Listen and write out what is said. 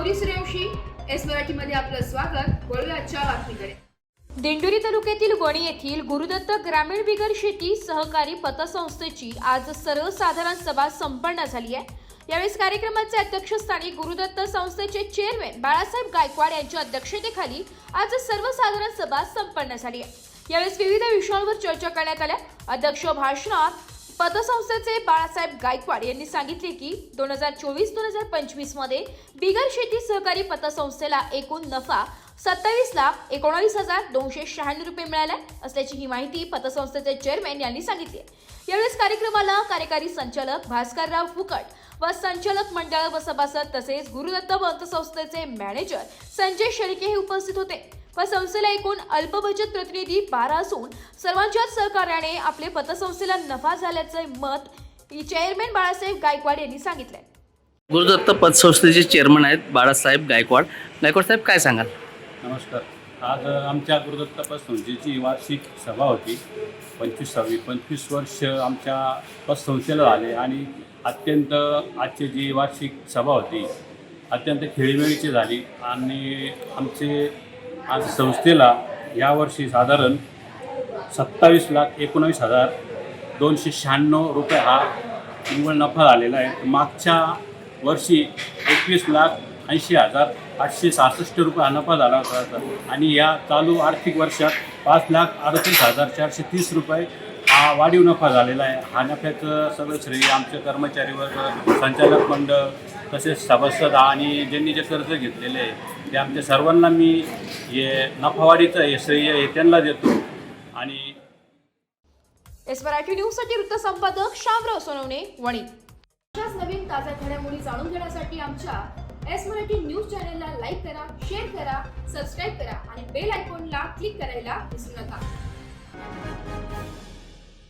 Gauri Suryavanshi S मराठीमध्ये आपलं स्वागत। वळूया आजच्या बातमीकडे। दिंडोरी तालुक्यातील वणी येथील गुरुदत्त ग्रामीण बिगर शेती सहकारी पतसंस्थेची आज सर्वसाधारण सभा संपन्न झाली आहे। यावेळी कार्यक्रमाचे अध्यक्षस्थानी गुरुदत्त संस्थेचे चेअरमॅन बाळासाहेब गायकवाड यांच्या अध्यक्षतेखाली आज सर्वसाधारण सभा संपन्न झाली आहे। यावेळी विविध विषयांवर चर्चा करण्यात आल्या। अध्यक्ष भाषणात पतसंस्थेचे बाळासाहेब गायकवाड यांनी सांगितले की 2024-2025 मध्ये बिगर शेती सहकारी पतसंस्थेला एकूण नफा 27,19,296 रुपये मिळाला असल्याची ही माहिती पतसंस्थेचे चेअरमॅन यांनी सांगितली। यावेळी कार्यक्रमाला कार्यकारी संचालक भास्करराव फुकट व संचालक मंडळ व सभासद तसेच गुरुदत्त पतसंस्थेचे मॅनेजर संजय शेळके हे उपस्थित होते व संस्थेला एकूण अल्प बचत प्रतिनिधी 12 असून सर्वांच्या सहकार्याने आपले पतसंस्थेला नफा झाल्याचे मत चेअरमॅन बाळासाहेब गायकवाड यांनी सांगितले। गुरुदत्त पतसंस्थेचे चेअरमन आहेत बाळासाहेब गायकवाड। गायकवाड साहेब काय सांगाल? नमस्कार। आज आमच्या गुरुदत्त पतसंस्थेची वार्षिक सभा होती। 25 वर्ष आमच्या पतसंस्थेला झाले आणि अत्यंत आजची जी वार्षिक सभा होती अत्यंत खेळीमेळीची झाली आणि आमचे आज संस्थेला यावर्षी साधारण 27,19,296 रुपये हा निव्वळ नफा झालेला आहे। मागच्या वर्षी 21,80,866 रुपये हा नफा झाला होता आणि या चालू आर्थिक वर्षात 5,38,430 रुपये हा वाढीव नफा झालेला आहे। हा नफ्याचं सगळं श्रेय आमचे कर्मचारी वर्ग, संचालक मंडळ तसेच सभासद आणि ज्यांनी जे कर्ज घेतलेले आहे ते आमच्या सर्वांना मी हे नफावाढीचं हे श्रेय हे त्यांना देतो। आणि एस मराठी न्यूज साठी वृत्त संपादक शामराव सोनवणे, वणी। अशाच नवीन ताज्या घडामोडी जाणून घेण्यासाठी आमच्या एस मराठी न्यूज चॅनलला लाईक करा, शेअर करा, सबस्क्राईब करा आणि बेल आयकॉनला क्लिक करायला विसरू नका।